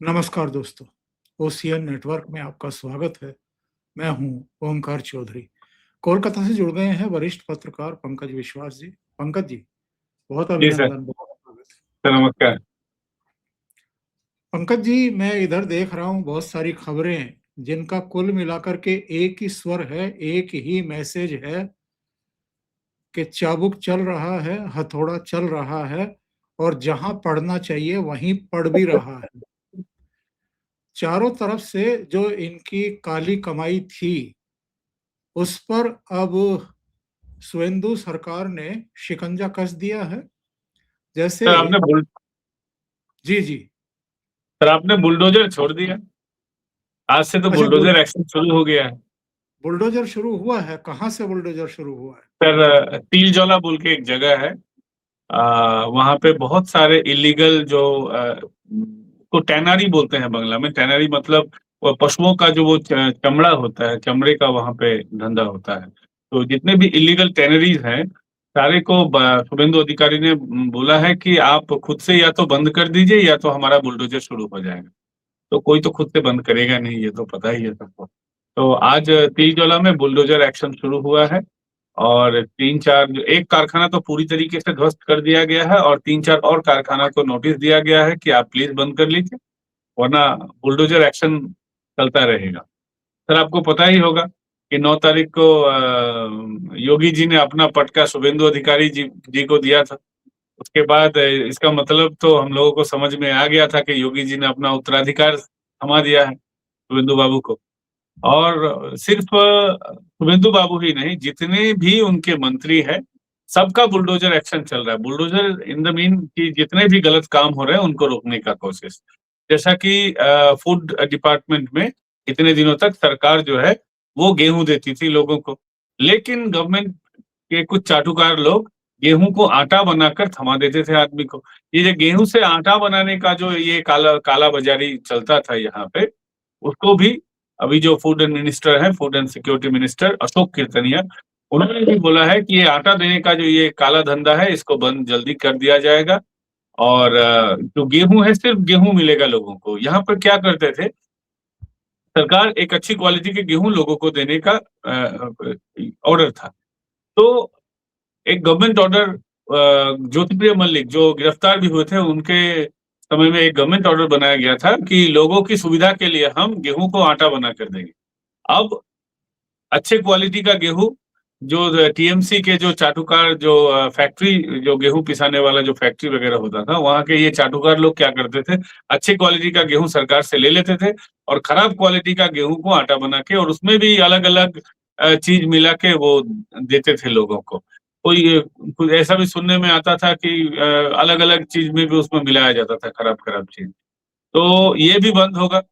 नमस्कार दोस्तों, OCN network में आपका स्वागत है। मैं हूं ओमकार चौधरी। कोलकाता से जुड़ गए हैं वरिष्ठ पत्रकार पंकज विश्वास जी। पंकज जी, बहुत जी सर। अभिनंदन, बहुत स्वागत है। सर नमस्कार। पंकज जी, मैं इधर देख रहा हूं बहुत सारी खबरें जिनका कुल मिलाकर के एक ही स्वर है, एक ही मैसेज है कि चाबुक चल रहा है, हथौड़ा चल रहा है और जहां पड़ना चाहिए वहीं पड़ भी रहा है। चारों तरफ से जो इनकी काली कमाई थी, उस पर अब शुवेंदु सरकार ने शिकंजा कस दिया है। जैसे सर आपने बुल जी जी। सर आपने बुलडोजर छोड़ दिया। आज से तो अच्छा, बुलडोजर एक्शन शुरू हो गया है। बुलडोजर शुरू हुआ है? कहाँ से बुलडोजर शुरू हुआ है? सर तिलजौला बोल के एक जगह है। वहाँ पे बहुत सारे इलीगल जो को टैनरी बोलते हैं बंगला में। टैनरी मतलब वो पशुओं का जो वो चमड़ा होता है, चमड़े का वहाँ पे धंधा होता है। तो जितने भी इलीगल टैनरीज हैं सारे को शुभेंदु अधिकारी ने बोला है कि आप खुद से या तो बंद कर दीजिए या तो हमारा बुलडोजर शुरू हो जाएगा। तो कोई तो खुद से बंद करेगा नहीं, ये तो पता ही है सबको। तो आज तिलजौला में बुलडोजर एक्शन शुरू हुआ है और तीन चार एक कारखाना तो पूरी तरीके से ध्वस्त कर दिया गया है और तीन चार और कारखाना को नोटिस दिया गया है कि आप प्लीज बंद कर लीजिए, वरना बुलडोजर एक्शन चलता रहेगा। सर आपको पता ही होगा कि 9 तारीख को योगी जी ने अपना पटका शुभेंदु अधिकारी जी को दिया था। उसके बाद इसका मतलब तो हम लोगों को समझ में आ गया था कि योगी जी ने अपना उत्तराधिकार थमा दिया है शुभेंदु बाबू को। और सिर्फ शुभेंदु बाबू ही नहीं, जितने भी उनके मंत्री हैं सबका बुलडोजर एक्शन चल रहा है। बुलडोजर इन द मीन कि जितने भी गलत काम हो रहे हैं उनको रोकने का कोशिश। जैसा कि फूड डिपार्टमेंट में इतने दिनों तक सरकार जो है वो गेहूं देती थी लोगों को, लेकिन गवर्नमेंट के कुछ चाटुकार लोग गेहूं को आटा बनाकर थमा देते थे आदमी को। ये जो गेहूं से आटा बनाने का जो ये काला काला बाजारी चलता था यहाँ पे, उसको भी अभी जो फूड मिनिस्टर है, food and security minister Ashok Kirtania, उन्होंने भी बोला है कि ये आटा देने का जो ये काला धंधा है इसको बंद जल्दी कर दिया जाएगा। और जो गेहूं है सिर्फ गेहूं मिलेगा लोगों को। यहाँ पर क्या करते थे, सरकार एक अच्छी क्वालिटी के गेहूं लोगों को देने का ऑर्डर था। तो एक गवर्नमेंट ऑर्डर, ज्योतिप्रिय मल्लिक जो गिरफ्तार भी हुए थे उनके समय में एक गवर्नमेंट ऑर्डर बनाया गया था कि लोगों की सुविधा के लिए हम गेहूं को आटा बना कर देंगे। अब अच्छे क्वालिटी का गेहूं जो टीएमसी के जो चाटुकार जो फैक्ट्री, जो गेहूं पिसाने वाला जो फैक्ट्री वगैरह होता था, वहां के ये चाटुकार लोग क्या करते थे, अच्छे क्वालिटी का गेहूं सरकार से ले लेते थे और खराब क्वालिटी का गेहूं को आटा बना के और उसमें भी अलग अलग चीज मिला के वो देते थे लोगों को। कोई कुछ ऐसा भी सुनने में आता था कि अलग अलग चीज में भी उसमें मिलाया जाता था खराब खराब चीज। तो ये भी बंद होगा।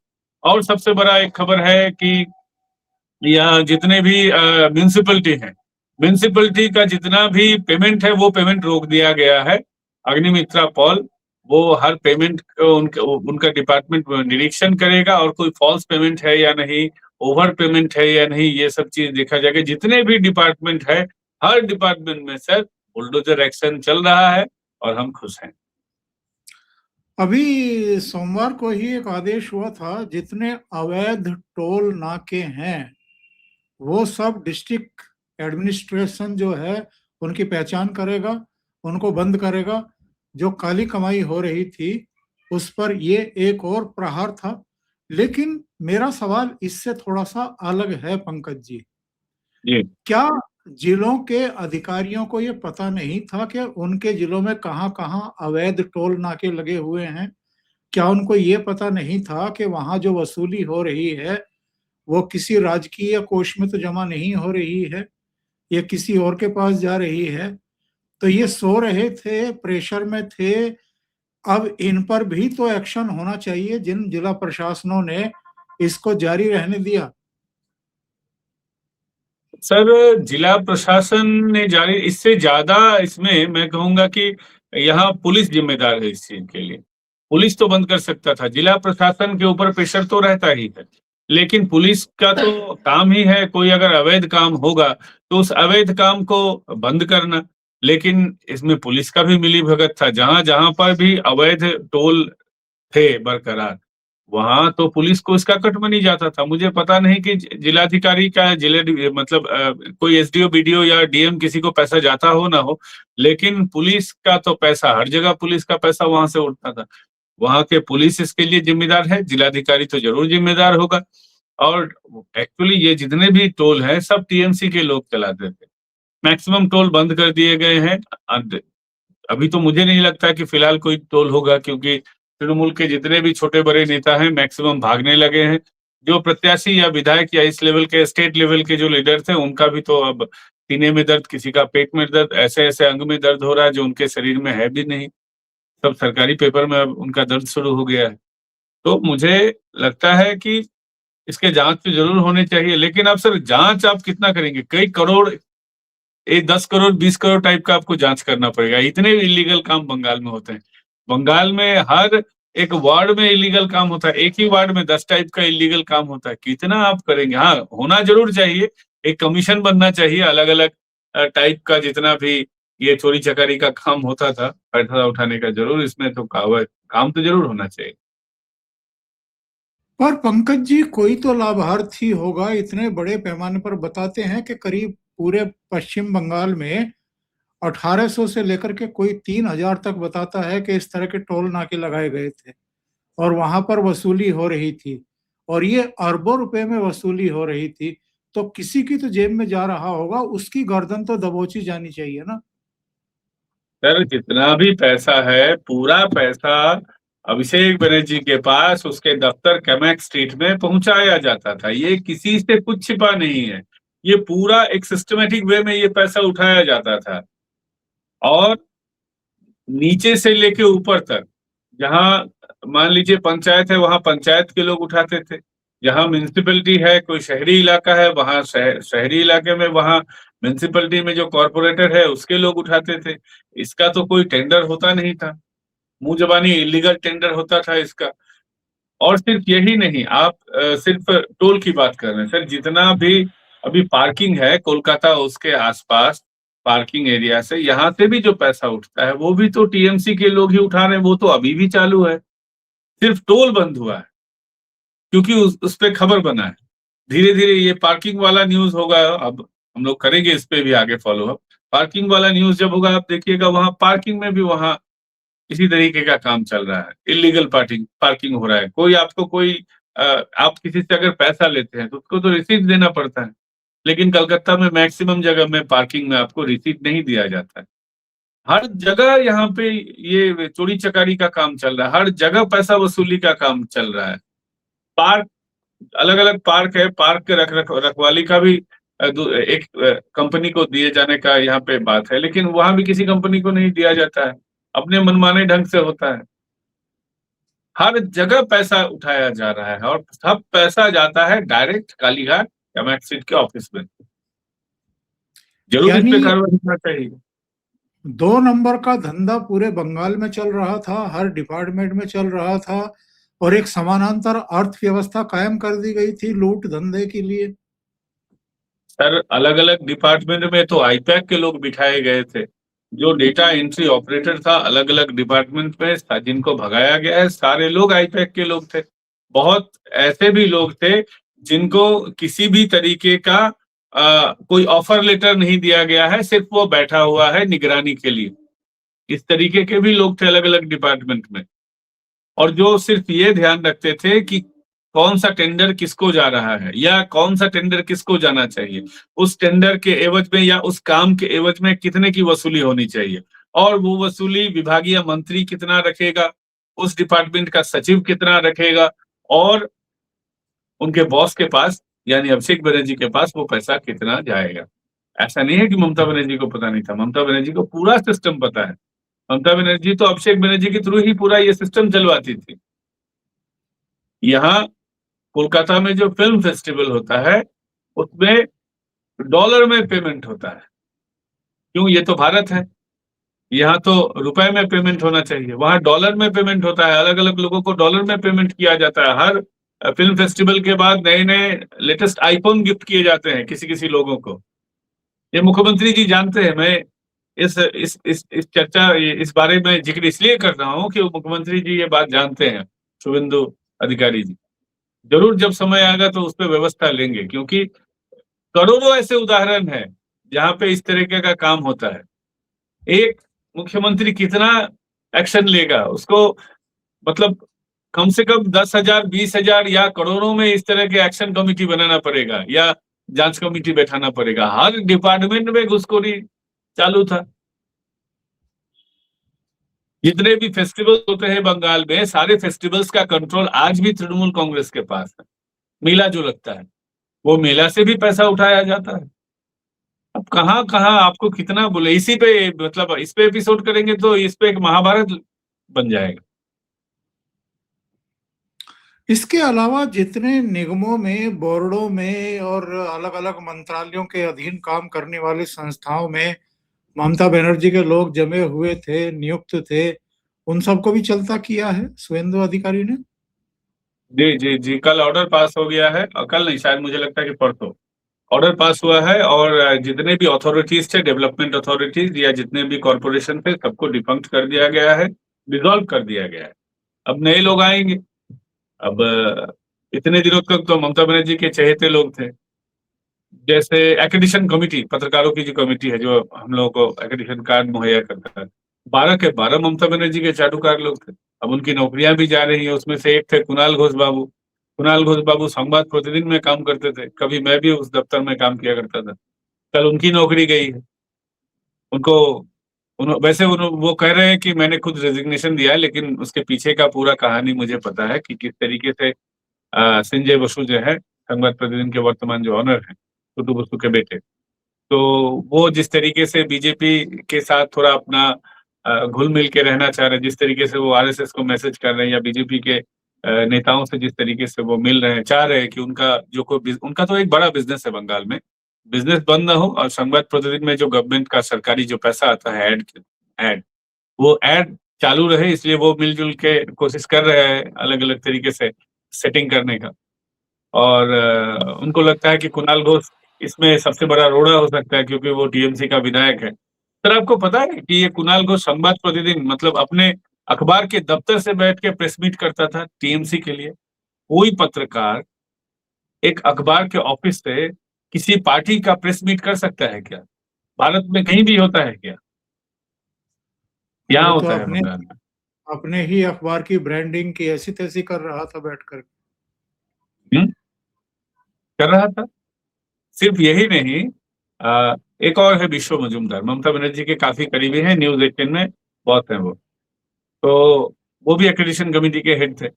और सबसे बड़ा एक खबर है कि या जितने भी म्यूनिसिपलिटी हैं, म्यूनिसिपलिटी का जितना भी पेमेंट है वो पेमेंट रोक दिया गया है। अग्निमित्रा पॉल वो हर पेमेंट को उनका डिपार्टमेंट निरीक्षण करेगा और कोई फॉल्स पेमेंट है या नहीं, ओवर पेमेंट है या नहीं, ये सब चीज देखा जाएगा। जितने भी डिपार्टमेंट है, हर डिपार्टमेंट में सर बुलडोजर एक्शन चल रहा है और हम खुश हैं। अभी सोमवार को ही एक आदेश हुआ था, जितने अवैध टोल नाके हैं वो सब डिस्ट्रिक्ट एडमिनिस्ट्रेशन जो है उनकी पहचान करेगा, उनको बंद करेगा। जो काली कमाई हो रही थी उस पर ये एक और प्रहार था। लेकिन मेरा सवाल इससे थोड़ा सा अलग है पंकज जी। जी क्या जिलों के अधिकारियों को ये पता नहीं था कि उनके जिलों में कहाँ कहाँ अवैध टोल नाके लगे हुए हैं? क्या उनको ये पता नहीं था कि वहां जो वसूली हो रही है वो किसी राजकीय कोष में तो जमा नहीं हो रही है, ये किसी और के पास जा रही है? तो ये सो रहे थे, प्रेशर में थे। अब इन पर भी तो एक्शन होना चाहिए, जिन जिला प्रशासनों ने इसको जारी रहने दिया। सर, जिला प्रशासन ने जारी, इससे ज्यादा इसमें मैं कहूंगा कि यहाँ पुलिस जिम्मेदार है इस चीज के लिए। पुलिस तो बंद कर सकता था, जिला प्रशासन के ऊपर प्रेशर तो रहता ही है, लेकिन पुलिस का तो काम ही है कोई अगर अवैध काम होगा तो उस अवैध काम को बंद करना। लेकिन इसमें पुलिस का भी मिली भगत था, जहां जहां पर भी अवैध टोल थे बरकरार, वहां तो पुलिस को इसका कट मनी जाता था। मुझे पता नहीं कि जिलाधिकारी का जिले मतलब कोई एसडीओ बीडीओ या डीएम किसी को पैसा जाता हो ना हो, लेकिन पुलिस का तो पैसा हर जगह, पुलिस का पैसा वहां से उठता था। वहां के पुलिस इसके लिए जिम्मेदार है, जिलाधिकारी तो जरूर जिम्मेदार होगा। और एक्चुअली ये जितने भी टोल हैं सब टीएमसी के लोग चलाते थे। मैक्सिमम टोल बंद कर दिए गए हैं। अभी तो मुझे नहीं लगता कि फिलहाल कोई टोल होगा, क्योंकि तृणमूल के जितने भी छोटे बड़े नेता हैं मैक्सिमम भागने लगे हैं। जो प्रत्याशी या विधायक या इस लेवल के स्टेट लेवल के जो लीडर थे उनका भी तो अब सीने में दर्द, किसी का पेट में दर्द, ऐसे ऐसे अंग में दर्द हो रहा है जो उनके शरीर में है भी नहीं। सब सरकारी पेपर में अब उनका दर्द शुरू हो गया है। तो मुझे लगता है कि इसके जांच तो जरूर होने चाहिए, लेकिन अब सर जांच आप कितना करेंगे? कई करोड़, ये 10 करोड़ 20 करोड़ टाइप का आपको जांच करना पड़ेगा। इतने इलीगल काम बंगाल में होते हैं। बंगाल में हर एक वार्ड में इलीगल काम होता है, एक ही वार्ड में 10 टाइप का इलीगल काम होता है। कितना आप करेंगे? हाँ, होना जरूर चाहिए, एक कमीशन बनना चाहिए अलग अलग टाइप का, जितना भी ये चोरी चकारी का काम होता था, पैसा उठाने का, जरूर इसमें तो काम तो जरूर होना चाहिए। पर पंकज जी, कोई तो लाभार्थी होगा। इतने बड़े पैमाने पर बताते हैं कि करीब पूरे पश्चिम बंगाल में 1800 से लेकर के कोई 3000 तक बताता है कि इस तरह के टोल नाके लगाए गए थे और वहां पर वसूली हो रही थी, और ये अरबों रुपए में वसूली हो रही थी। तो किसी की तो जेब में जा रहा होगा, उसकी गर्दन तो दबोची जानी चाहिए ना। सर जितना भी पैसा है, पूरा पैसा अभिषेक बनर्जी के पास उसके दफ्तर कैमैक स्ट्रीट में पहुंचाया जाता था। ये किसी से कुछ छिपा नहीं है, ये पूरा एक सिस्टमेटिक वे में ये पैसा उठाया जाता था। और नीचे से लेके ऊपर तक, जहां मान लीजिए पंचायत है वहां पंचायत के लोग उठाते थे, जहां म्यूनिसिपैलिटी है, कोई शहरी इलाका है वहां शहरी इलाके में, वहां म्यूनिसिपैलिटी में जो कॉर्पोरेटर है उसके लोग उठाते थे। इसका तो कोई टेंडर होता नहीं था, मुंह जबानी इलीगल टेंडर होता था इसका। और सिर्फ यही नहीं, आप सिर्फ टोल की बात कर रहे हैं सर, जितना भी अभी पार्किंग है कोलकाता उसके आसपास पार्किंग एरिया से, यहाँ से भी जो पैसा उठता है वो भी तो टीएमसी के लोग ही उठा रहे हैं। वो तो अभी भी चालू है, सिर्फ टोल बंद हुआ है क्योंकि उस पे खबर बना है। धीरे धीरे ये पार्किंग वाला न्यूज होगा, अब हम लोग करेंगे इस पे भी आगे फॉलो अप। पार्किंग वाला न्यूज जब होगा आप देखिएगा, वहां पार्किंग में भी वहां इसी तरीके का काम चल रहा है, इलीगल पार्किंग पार्किंग हो रहा है। कोई आपको कोई आप किसी से अगर पैसा लेते हैं तो उसको तो रिसीट देना पड़ता है, लेकिन कलकत्ता में मैक्सिमम जगह में पार्किंग में आपको रिसीट नहीं दिया जाता है। हर जगह यहाँ पे ये चोरी चकारी का काम चल रहा है, हर जगह पैसा वसूली का काम चल रहा है। पार्क, अलग अलग पार्क है, पार्क के रखवाली का भी एक कंपनी को दिए जाने का यहाँ पे बात है, लेकिन वहां भी किसी कंपनी को नहीं दिया जाता है, अपने मनमाने ढंग से होता है। हर जगह पैसा उठाया जा रहा है और सब पैसा जाता है डायरेक्ट कालीघाट या मैक्सिट के ऑफिस में। जरूर इस यानी पे कार्रवाई होना चाहिए। 2 नंबर का धंधा पूरे बंगाल में चल रहा था, हर डिपार्टमेंट में चल रहा था, और एक समानांतर अर्थव्यवस्था कायम कर दी गई थी लूट धंधे के लिए। सर अलग अलग डिपार्टमेंट में तो आईपैक के लोग बिठाए गए थे, जो डेटा एंट्री ऑपरेटर था अलग अलग डिपार्टमेंट में जिनको भगाया गया है, सारे लोग आईपैक के लोग थे। बहुत ऐसे भी लोग थे जिनको किसी भी तरीके का कोई ऑफर लेटर नहीं दिया गया है, सिर्फ वो बैठा हुआ है निगरानी के लिए। इस तरीके के भी लोग थे अलग अलग डिपार्टमेंट में, और जो सिर्फ ये ध्यान रखते थे कि कौन सा टेंडर किसको जा रहा है या कौन सा टेंडर किसको जाना चाहिए, उस टेंडर के एवज में या उस काम के एवज में कितने की वसूली होनी चाहिए, और वो वसूली विभागीय मंत्री कितना रखेगा, उस डिपार्टमेंट का सचिव कितना रखेगा, और उनके बॉस के पास यानी अभिषेक बनर्जी के पास वो पैसा कितना जाएगा। ऐसा नहीं है कि ममता बनर्जी को पता नहीं था, ममता बनर्जी को पूरा सिस्टम पता है। ममता बनर्जी तो अभिषेक बनर्जी के थ्रू ही पूरा ये सिस्टम चलवाती थी। यहाँ कोलकाता में जो फिल्म फेस्टिवल होता है उसमें डॉलर में पेमेंट होता है। क्यों? ये तो भारत है, यहाँ तो रुपए में पेमेंट होना चाहिए, वहां डॉलर में पेमेंट होता है। अलग अलग लोगों को डॉलर में पेमेंट किया जाता है। हर फिल्म फेस्टिवल के बाद नए नए लेटेस्ट आईफोन गिफ्ट किए जाते हैं किसी किसी लोगों को। ये मुख्यमंत्री जी जानते हैं। मैं इस चर्चा इस बारे में जिक्र इसलिए कर रहा हूँ कि मुख्यमंत्री जी ये बात जानते हैं, शुभेंदु अधिकारी जी। जरूर जब समय आएगा तो उस पे व्यवस्था लेंगे, क्योंकि करोड़ों ऐसे उदाहरण हैं जहाँ पे इस तरीके का काम होता है। एक मुख्यमंत्री कितना एक्शन लेगा, उसको मतलब कम से कम 10,000, 20,000 या करोड़ों में इस तरह के एक्शन कमिटी बनाना पड़ेगा या जांच कमिटी बैठाना पड़ेगा। हर डिपार्टमेंट में घुसखोरी चालू था। जितने भी फेस्टिवल होते हैं बंगाल में, सारे फेस्टिवल्स का कंट्रोल आज भी तृणमूल कांग्रेस के पास है। मेला जो लगता है, वो मेला से भी पैसा उठाया जाता है। अब कहाँ कहाँ आपको कितना बोले, इसी पे मतलब इस पे एपिसोड करेंगे तो इस पे एक महाभारत बन जाएगा। इसके अलावा जितने निगमों में, बोर्डों में और अलग-अलग मंत्रालयों के अधीन काम करने वाली संस्थाओं में ममता बनर्जी के लोग जमे हुए थे, नियुक्त थे, उन सबको भी चलता किया है शुभेंदु अधिकारी ने? जी, जी, जी। कल ऑर्डर पास हो गया है, कल नहीं, शायद मुझे लगता है कि परसों ऑर्डर पास हुआ है, और जितने भी अथॉरिटीज थे, डेवलपमेंट अथॉरिटीज या जितने भी कॉर्पोरेशन थे, सबको डिफंक्ट कर दिया गया है, डिसॉल्व कर दिया गया है। अब नए लोग आएंगे। अब इतने दिनों तक तो ममता बनर्जी के चहेते लोग थे। जैसे एक्रेडिशन कमिटी, पत्रकारों की जो कमिटी है, जो हम लोगों को एक्रेडिशन कार्ड मुहैया करता है, 12 के 12 ममता बनर्जी के चाटुकार लोग थे। अब उनकी नौकरियां भी जा रही हैं। उसमें से एक थे कुणाल घोष बाबू। कुणाल घोष बाबू संवाद प्रतिदिन में काम करते थे, कभी मैं भी उस दफ्तर में काम किया करता था। कल उनकी नौकरी गई है। उनको वैसे वो कह रहे हैं कि मैंने खुद रेजिग्नेशन दिया है, लेकिन उसके पीछे का पूरा कहानी मुझे पता है कि किस तरीके से संजय बसु जो है, संवाद प्रतिदिन के वर्तमान जो ऑनर है, टुटू बसु के बेटे, तो वो जिस तरीके से बीजेपी के साथ थोड़ा अपना घुल मिल के रहना चाह रहे हैं, जिस तरीके से वो आरएसएस को मैसेज कर रहे हैं, या बीजेपी के नेताओं से जिस तरीके से वो मिल रहे हैं, चाह रहे हैं कि उनका जो कोई उनका तो एक बड़ा बिजनेस है बंगाल में, बिजनेस बंद ना हो, और संवाद प्रतिदिन में जो गवर्नमेंट का सरकारी जो पैसा आता है एड वो एड चालू रहे, इसलिए वो मिलजुल के कोशिश कर रहे हैं अलग अलग तरीके से सेटिंग करने का। और उनको लगता है कि कुणाल घोष इसमें सबसे बड़ा रोड़ा हो सकता है, क्योंकि वो टीएमसी का विधायक है। सर, आपको पता है कि ये कुणाल घोष संवाद प्रतिदिन मतलब अपने अखबार के दफ्तर से बैठ के प्रेस मीट करता था टीएमसी के लिए। कोई पत्रकार एक अखबार के ऑफिस से किसी पार्टी का प्रेस मीट कर सकता है क्या? भारत में कहीं भी होता है क्या? वो यहाँ तो होता है अपने बंगाल में। अपने ही अखबार की ब्रांडिंग की ऐसी तैसी कर रहा था बैठकर। हुँ, कर रहा था। सिर्फ यही नहीं, एक और है विश्व मजूमदार, ममता बनर्जी के काफ़ी करीबी हैं, न्यूज़ 18 में बहुत हैं वो। तो वो भी एक्रेडिशन कमिटी के हेड थे।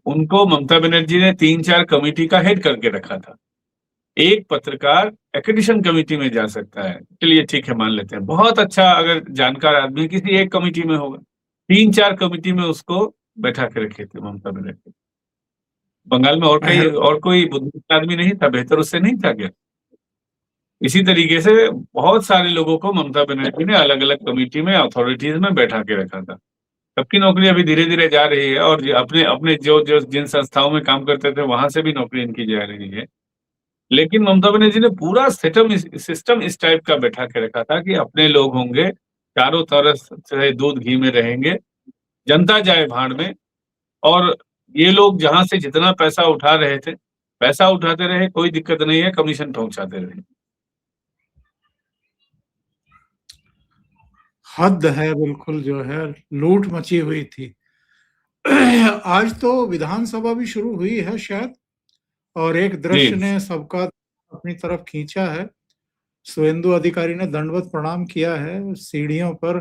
उनको ममता बनर्जी ने 3-4 कमिटी का हेड करके रखा था। एक पत्रकार एक्रेडिशन कमिटी में जा सकता है, चलिए ठीक है, मान लेते हैं। बहुत अच्छा अगर जानकार आदमी किसी एक कमिटी में होगा। 3-4 कमिटी में उसको बैठा के रखे थे ममता बनर्जी। बंगाल में और कोई बुद्धिमान आदमी नहीं था, बेहतर उससे नहीं था क्या? इसी तरीके से बहुत सारे लोगों को ममता बनर्जी ने अलग-अलग कमिटी में, अथॉरिटीज में बैठा के रखा था। सबकी नौकरी अभी धीरे-धीरे जा रही है, और अपने अपने जो जिन संस्थाओं में काम करते थे, वहां से भी नौकरी इनकी जा रही है। लेकिन ममता बनर्जी ने पूरा सिस्टम इस टाइप का बैठा के रखा था कि अपने लोग होंगे, चारों तरफ से दूध घी में रहेंगे, जनता जाए भाड़ में, और ये लोग जहां से जितना पैसा उठा रहे थे, पैसा उठाते रहे, कोई दिक्कत नहीं है, कमीशन पहुंचाते रहे। हद है बिल्कुल, जो है लूट मची हुई थी। आज तो विधानसभा भी शुरू हुई है शायद, और एक दृश्य जी। ने सबका अपनी तरफ खींचा है। शुभेंदु अधिकारी ने दंडवत प्रणाम किया है सीढ़ियों पर,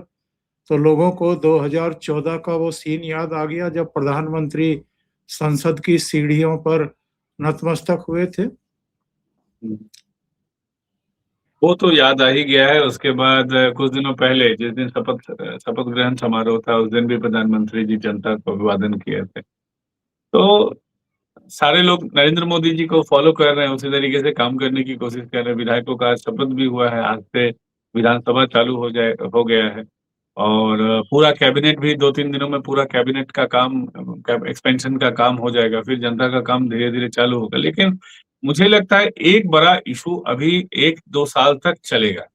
तो लोगों को 2014 का वो सीन याद आ गया जब प्रधानमंत्री संसद की सीढ़ियों पर नतमस्तक हुए थे। वो तो याद आ ही गया है। उसके बाद कुछ दिनों पहले जिस दिन शपथ ग्रहण समारोह था, उस दिन भी प्रधानमंत्री जी जनता को अभिवादन किए थे। तो सारे लोग नरेंद्र मोदी जी को फॉलो कर रहे हैं, उसी तरीके से काम करने की कोशिश कर रहे हैं। विधायकों का आज शपथ भी हुआ है, आज से विधानसभा चालू हो गया है, और पूरा कैबिनेट भी 2-3 दिनों में पूरा कैबिनेट का काम, एक्सपेंशन का काम हो जाएगा, फिर जनता का काम धीरे-धीरे चालू होगा। लेकिन मुझे लगता है एक बड़ा इश्यू अभी 1-2 साल तक चलेगा।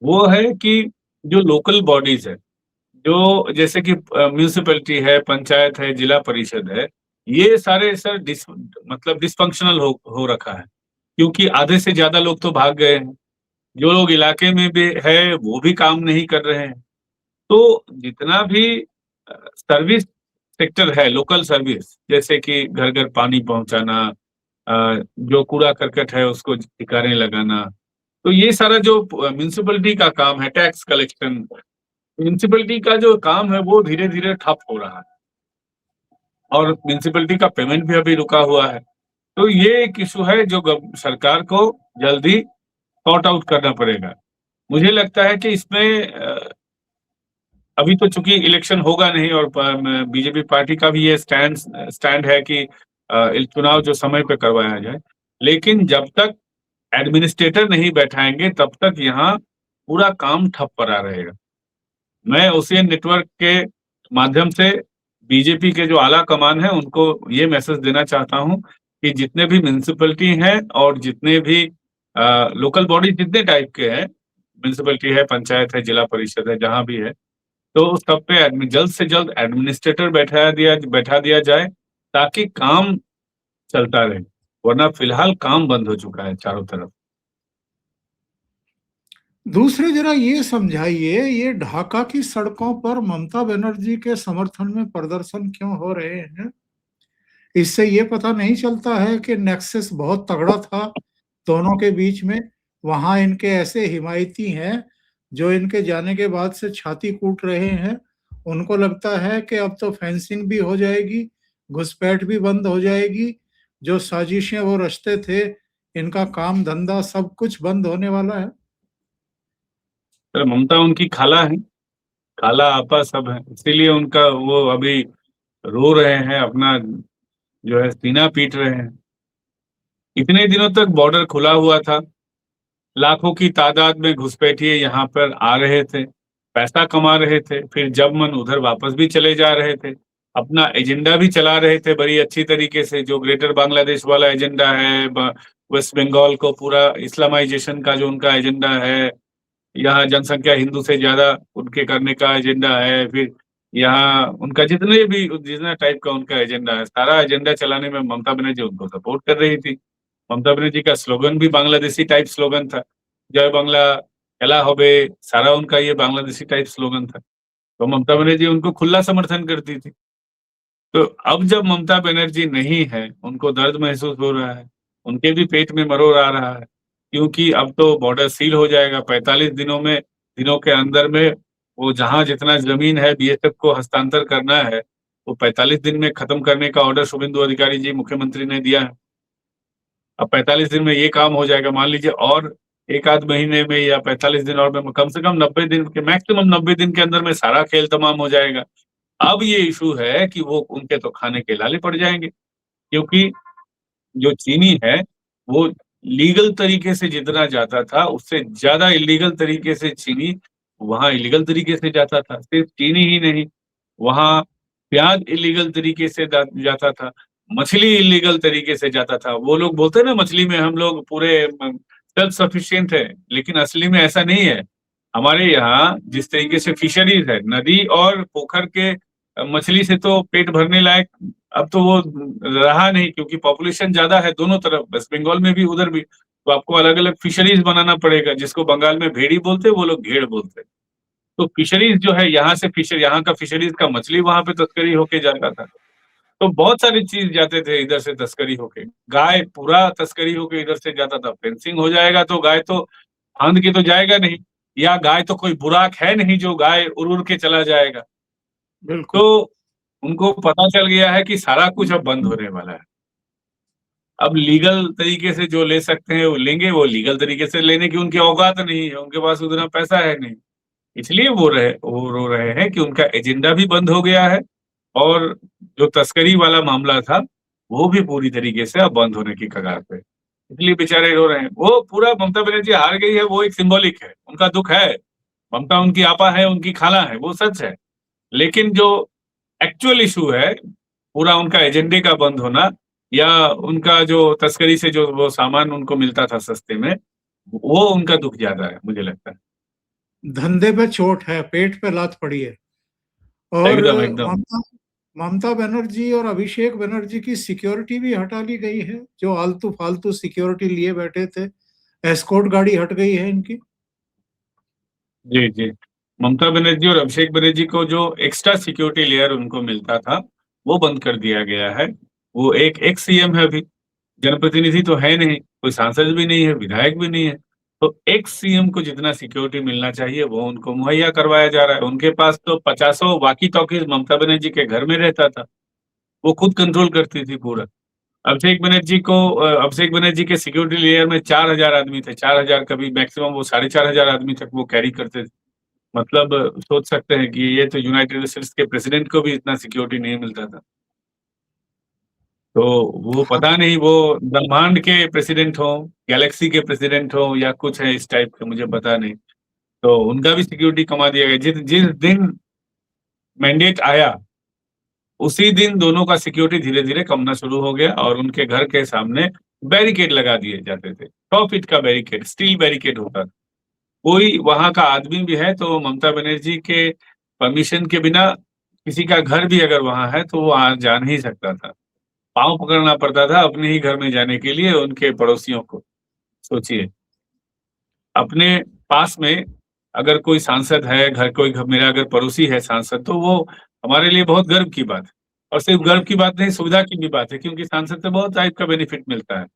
वो है कि जो लोकल बॉडीज़ है, जो जैसे कि म्युनिसिपैलिटी है, पंचायत है, जिला परिषद है, ये सारे सर मतलब डिसफंक्शनल हो रखा है, क्योंकि आधे से ज्यादा लोग तो भाग गए हैं। जो लोग इलाके में भी है वो भी काम नहीं कर रहे हैं। तो जितना भी सर्विस सेक्टर है, लोकल सर्विस, जैसे कि घर घर पानी पहुंचाना, जो कूड़ा करकट है उसको ठिकाने लगाना, तो ये सारा जो म्युनिसिपैलिटी का काम है, टैक्स कलेक्शन, म्युनिसिपैलिटी का जो काम है वो धीरे धीरे ठप हो रहा है और म्युनिसिपैलिटी का पेमेंट भी अभी रुका हुआ है। तो ये एक इशू है जो सरकार को जल्दी सॉर्ट आउट करना पड़ेगा। मुझे लगता है कि इसमें अभी तो चूंकि इलेक्शन होगा नहीं और बीजेपी पार्टी का भी ये स्टैंड है कि चुनाव जो समय पे करवाया जाए, लेकिन जब तक एडमिनिस्ट्रेटर नहीं बैठाएंगे तब तक यहाँ पूरा काम ठप पड़ा रहेगा। मैं ओशियन नेटवर्क के माध्यम से बीजेपी के जो आला कमान है उनको ये मैसेज देना चाहता हूँ कि जितने भी म्युनिसिपैलिटी हैं और जितने भी लोकल बॉडी जितने टाइप के हैं, म्युनिसिपैलिटी है, पंचायत है, जिला परिषद है, जहां भी है, तो सब पे जल्द से जल्द एडमिनिस्ट्रेटर बैठा दिया जाए ताकि काम चलता रहे, वरना फिलहाल काम बंद हो चुका है चारों तरफ। दूसरे जरा ये समझाइए, ये ढाका की सड़कों पर ममता बनर्जी के समर्थन में प्रदर्शन क्यों हो रहे हैं? इससे ये पता नहीं चलता है कि नेक्सस बहुत तगड़ा था दोनों के बीच में। वहां इनके ऐसे हिमायती हैं जो इनके जाने के बाद से छाती कूट रहे हैं। उनको लगता है कि अब तो फेंसिंग भी हो जाएगी, घुसपैठ भी बंद हो जाएगी, जो साजिशें वो रचते थे, इनका काम धंधा सब कुछ बंद होने वाला है। तो ममता उनकी खाला है, खाला आपा सब है, इसीलिए उनका वो अभी रो रहे हैं, अपना जो है सीना पीट रहे हैं। इतने दिनों तक बॉर्डर खुला हुआ था, लाखों की तादाद में घुसपैठिए यहाँ पर आ रहे थे, पैसा कमा रहे थे, फिर जब मन उधर वापस भी चले जा रहे थे, अपना एजेंडा भी चला रहे थे बड़ी अच्छी तरीके से, जो ग्रेटर बांग्लादेश वाला एजेंडा है, वेस्ट बंगाल को पूरा इस्लामाइजेशन का जो उनका एजेंडा है, यहाँ जनसंख्या हिंदू से ज्यादा उनके करने का एजेंडा है, फिर यहाँ उनका जितना टाइप का उनका एजेंडा है, सारा एजेंडा चलाने में ममता बनर्जी उनको सपोर्ट कर रही थी। ममता बनर्जी का स्लोगन भी बांग्लादेशी टाइप स्लोगन था, जय बांग्ला एला होबे, सारा उनका ये बांग्लादेशी टाइप स्लोगन था। तो ममता बनर्जी उनको खुला समर्थन करती थी। तो अब जब ममता बनर्जी नहीं है, उनको दर्द महसूस हो रहा है, उनके भी पेट में मरोड़ आ रहा है, क्योंकि अब तो बॉर्डर सील हो जाएगा 45 दिनों के अंदर में। वो जहां जितना जमीन है बीएसएफ को हस्तांतर करना है, वो 45 दिन में खत्म करने का ऑर्डर शुभेंदु अधिकारी जी मुख्यमंत्री ने दिया है। अब 45 दिन में ये काम हो जाएगा, मान लीजिए और एक आध महीने में या 45 दिन और में, कम से कम 90 दिन के, मैक्सिमम 90 दिन के अंदर में सारा खेल तमाम हो जाएगा। अब ये इशू है कि वो उनके तो खाने के लाले पड़ जाएंगे, क्योंकि जो चीनी है वो लीगल तरीके से जितना जाता था उससे ज्यादा इलीगल तरीके से चीनी वहां इलीगल तरीके से जाता था। सिर्फ चीनी ही नहीं, वहां प्याज इलीगल तरीके से जाता था, मछली इलीगल तरीके से जाता था। वो लोग बोलते हैं ना मछली में हम लोग पूरे सेल्फ सफिशिएंट है, लेकिन असली में ऐसा नहीं है। हमारे यहाँ जिस तरीके से फिशरीज है, नदी और पोखर के मछली से तो पेट भरने लायक अब तो वो रहा नहीं, क्योंकि पॉपुलेशन ज्यादा है दोनों तरफ, वेस्ट बंगाल में भी उधर भी। तो आपको अलग अलग फिशरीज बनाना पड़ेगा, जिसको बंगाल में भेड़ी बोलते हैं, वो लोग घेड़ बोलते हैं। तो फिशरीज जो है यहाँ से यहाँ का फिशरीज का मछली वहां पे तस्करी होके जाता था। तो बहुत सारी चीज जाते थे इधर से तस्करी होके, गाय पूरा तस्करी होके इधर से जाता था। फेंसिंग हो जाएगा तो गाय तो फांद के तो जाएगा नहीं, या गाय तो कोई बुराक है नहीं जो गाय उड़ उड़ के चला जाएगा। बिल्कुल। तो उनको पता चल गया है कि सारा कुछ अब बंद होने वाला है। अब लीगल तरीके से जो ले सकते हैं वो लेंगे, वो लीगल तरीके से लेने की उनकी औकात नहीं है, उनके पास उतना पैसा है नहीं, इसलिए वो रो रहे हैं कि उनका एजेंडा भी बंद हो गया है और जो तस्करी वाला मामला था वो भी पूरी तरीके से अब बंद होने की कगार पे, इसलिए बेचारे रो रहे हैं। वो पूरा ममता बनर्जी हार गई है, वो एक सिंबॉलिक है, उनका दुख है। ममता उनकी आपा है, उनकी खाला है, वो सच है, लेकिन जो एक्चुअल इशू है पूरा उनका एजेंडे का बंद होना, या उनका जो तस्करी से जो वो सामान उनको मिलता था सस्ते में, वो उनका दुख ज्यादा है मुझे लगता है। धंधे पे चोट है, पेट पे लात पड़ी है। और एकदम एकदम। ममता ममता बनर्जी और अभिषेक बनर्जी की सिक्योरिटी भी हटा ली गई है, जो आलतू फालतू सिक्योरिटी लिए बैठे थे। एस्कॉर्ट गाड़ी हट गई है इनकी। जी, जी। ममता बनर्जी और अभिषेक बनर्जी को जो एक्स्ट्रा सिक्योरिटी लेयर उनको मिलता था, वो बंद कर दिया गया है। वो एक एक्स सीएम है अभी, जनप्रतिनिधि तो है नहीं, कोई सांसद भी नहीं है, विधायक भी नहीं है। तो एक्स सीएम को जितना सिक्योरिटी मिलना चाहिए, वो उनको मुहैया करवाया जा रहा है। उनके पास तो पचासों वॉकी-टॉकीज़ ममता बनर्जी के घर में रहता था। वो खुद कंट्रोल करती थी पूरा। अभिषेक बनर्जी के सिक्योरिटी लेयर में 4000 आदमी थे। 4000 कभी मैक्सिमम वो 4500 आदमी तक वो कैरी करते थे। मतलब सोच सकते हैं कि ये तो यूनाइटेड स्टेट्स के प्रेसिडेंट को भी इतना सिक्योरिटी नहीं मिलता था। तो वो पता नहीं वो ब्रह्मांड के प्रेसिडेंट हों, गैलेक्सी के प्रेसिडेंट हों या कुछ है इस टाइप का मुझे पता नहीं। तो उनका भी सिक्योरिटी कमा दिया गया। जिस जिस दिन मैंडेट आया, उसी दिन दोनों का सिक्योरिटी धीरे-धीरे कमना शुरू हो गया और उनके घर के सामने बैरिकेड लगा दिए जाते थे। 100 फीट का बैरिकेड, स्टील बैरिकेड होता था। कोई वहाँ का आदमी भी है तो ममता बनर्जी के परमिशन के बिना किसी का घर भी अगर वहाँ है तो वो जा नहीं सकता था। पाँव पकड़ना पड़ता था अपने ही घर में जाने के लिए उनके पड़ोसियों को। सोचिए, अपने पास में अगर कोई सांसद है, मेरा अगर पड़ोसी है सांसद तो वो हमारे लिए बहुत गर्व की बात है। और सिर्फ गर्व की बात नहीं, सुविधा की भी बात है क्योंकि सांसद से बहुत टाइप का बेनिफिट मिलता है।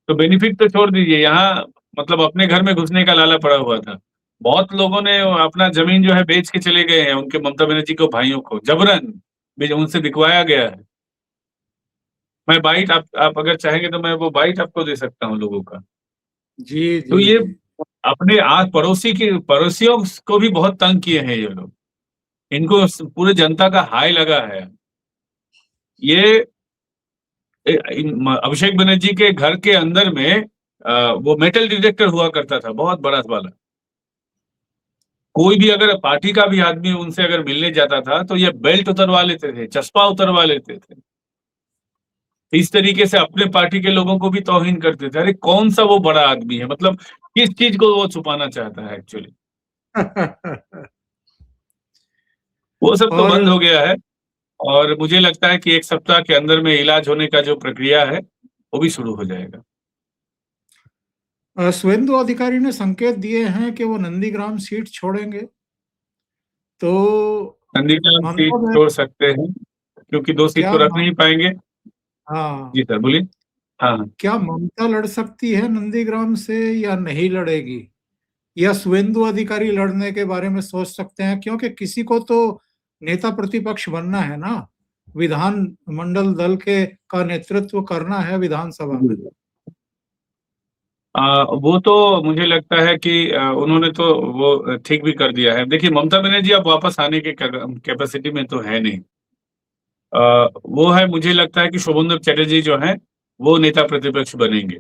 तो बेनिफिट तो छोड़ दीजिए, यहाँ मतलब अपने घर में घुसने का लाला पड़ा हुआ था। बहुत लोगों ने अपना ज़मीन जो है बेच के चले गए हैं, उनके ममता बनर्जी के भाइयों को, जबरन उनसे बिकवाया गया है। मैं बाइट आप अगर चाहेंगे तो मैं वो बाइट आपको दे सकता हूँ लोगों का। जी तो जी ये जी। अपने पड़ोसियों को भी बहुत तंग किए हैं ये लोग। इनको पूरे जनता का हाय लगा है। ये अभिषेक बनर्जी के घर के अंदर में वो मेटल डिटेक्टर हुआ करता था बहुत बड़ा वाला। कोई भी अगर पार्टी का भी आदमी उनसे अगर मिलने जाता था तो ये बेल्ट उतरवा लेते थे, चश्मा उतरवा लेते थे। इस तरीके से अपने पार्टी के लोगों को भी तौहीन करते थे। अरे कौन सा वो बड़ा आदमी है, मतलब किस चीज को वो छुपाना चाहता है एक्चुअली। वो सब तो बंद और हो गया है और मुझे लगता है कि 1 सप्ताह के अंदर में इलाज होने का जो प्रक्रिया है, वो भी शुरू हो जाएगा। शुभेंदु अधिकारी ने संकेत दिए हैं कि वो नंदीग्राम सीट छोड़ेंगे। तो नंदीग्राम सीट ममता में छोड़ सकते हैं, क्योंकि 2 सीट क्या तो रख नहीं पाएँगे। हाँ, जी सर, बोलिए। हाँ, हाँ। क्या ममता लड़ सकती है नंदीग्राम से या नहीं लड़ेगी, या शुभेंदु अधिकारी लड़ने के बारे में सोच सकते हैं, क्योंकि किसी को तो नेता प्रतिपक्ष बनना है ना, विधान मंडल दल के का नेतृत्व करना है विधानसभा में। जी। वो तो मुझे लगता है कि उन्होंने तो वो ठीक भी कर दिया है। देखिए ममता बनर्जी अब वापस आने के कैपेसिटी में तो है नहीं। वो है, मुझे लगता है कि शोभेंद्र चटर्जी जो हैं, वो नेता प्रतिपक्ष बनेंगे।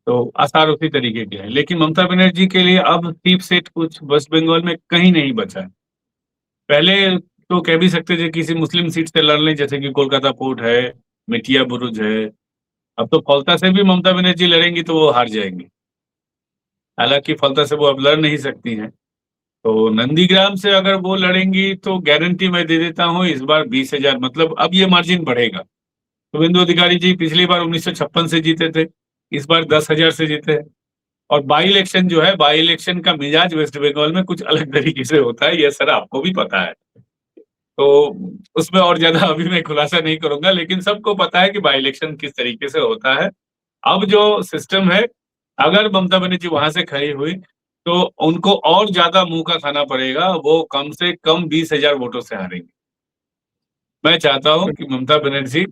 तो आसार उसी तरीके के हैं। लेकिन ममता बनर्जी के लिए अब चीफ सेट कुछ वेस्ट बंगाल में कहीं नहीं बचा है। पहले तो कह भी सकते थे किसी मुस्लिम सीट से लड़ लें, जैसे कि कोलकाता पोर्ट है, मिठिया बुरुज है। अब तो फलता से भी ममता बनर्जी लड़ेंगी तो वो हार जाएँगी। हालाँकि फलता से वो अब लड़ नहीं सकती हैं। तो नंदीग्राम से अगर वो लड़ेंगी तो गारंटी मैं दे देता हूँ इस बार 20,000, मतलब अब ये मार्जिन बढ़ेगा। शुभेंदु अधिकारी जी पिछली बार 1956 से जीते थे, इस बार 10,000 से जीते हैं। और बाई इलेक्शन जो है, बाई इलेक्शन का मिजाज वेस्ट बंगाल में कुछ अलग तरीके से होता है, ये सर आपको भी पता है। तो उसमें और ज़्यादा अभी मैं खुलासा नहीं करूँगा, लेकिन सबको पता है कि बाई इलेक्शन किस तरीके से होता है। अब जो सिस्टम है, अगर ममता बनर्जी वहाँ से खड़ी हुई, तो उनको और ज़्यादा मुँह का खाना पड़ेगा, वो कम से कम 20,000 वोटों से हारेंगी। मैं चाहता हूँ कि ममता बनर्जी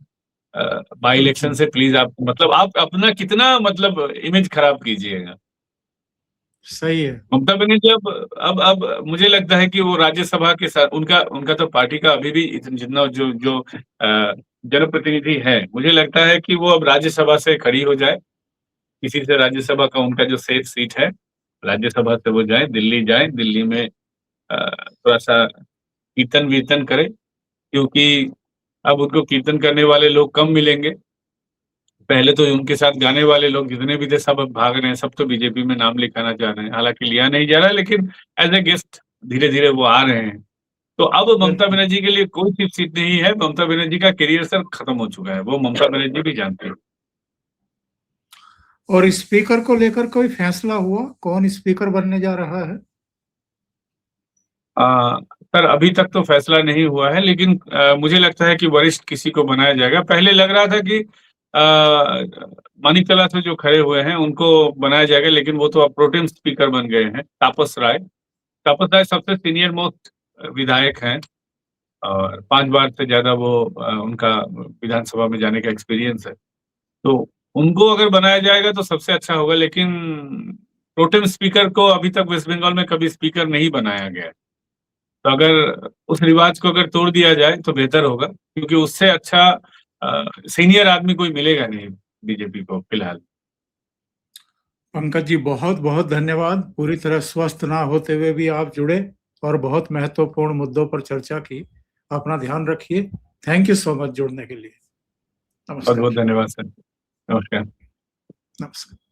बाई इलेक्शन से प्लीज़ आप, मतलब आप अपना कितना मतलब इमेज खराब कीजिएगा। सही है। ममता बनर्जी अब मुझे लगता है कि वो राज्यसभा के साथ उनका उनका तो पार्टी का अभी भी जितना जो जो जनप्रतिनिधि है, मुझे लगता है कि वो अब राज्यसभा से खड़ी हो जाए। किसी से राज्यसभा का उनका जो सेफ सीट है, राज्यसभा से वो जाएँ, दिल्ली में थोड़ा-सा कीर्तन-वीर्तन करें, क्योंकि अब उनको कीर्तन करने वाले लोग कम मिलेंगे। पहले तो उनके साथ गाने वाले लोग जितने भी थे सब अब भाग रहे हैं, सब तो बीजेपी में नाम लिखाना चाह रहे हैं। हालाँकि लिया नहीं जा रहा है, लेकिन एज़ अ गेस्ट धीरे-धीरे वो आ रहे हैं। तो अब ममता बनर्जी के लिए कोई चीफ सीट नहीं है। ममता बनर्जी का करियर सर खत्म हो चुका है, वो ममता बनर्जी भी जानती है। और स्पीकर को लेकर कोई फैसला हुआ, कौन स्पीकर बनने जा रहा है? सर अभी तक तो फैसला नहीं हुआ है, लेकिन मुझे लगता है कि वरिष्ठ किसी को बनाया जाएगा। पहले लग रहा था कि मणिकला से जो खड़े हुए हैं उनको बनाया जाएगा, लेकिन वो तो अब प्रोटेम स्पीकर बन गए हैं, तापस राय। तापस राय सबसे सीनियर मोस्ट विधायक हैं और 5 बार से ज्यादा वो उनका विधानसभा में जाने का एक्सपीरियंस है। तो उनको अगर बनाया जाएगा तो सबसे अच्छा होगा, लेकिन प्रोटेम स्पीकर को अभी तक वेस्ट बंगाल में कभी स्पीकर नहीं बनाया गया है। तो अगर उस रिवाज को अगर तोड़ दिया जाए तो बेहतर होगा, क्योंकि उससे अच्छा सीनियर आदमी कोई मिलेगा नहीं बीजेपी को फिलहाल। पंकज जी, बहुत बहुत धन्यवाद। पूरी तरह स्वस्थ ना होते हुए भी आप जुड़े और बहुत महत्वपूर्ण मुद्दों पर चर्चा की। अपना ध्यान रखिए। थैंक यू सो मच जुड़ने के लिए। बहुत बहुत नमस्कार। धन्यवाद सर। नमस्कार। नमस्कार।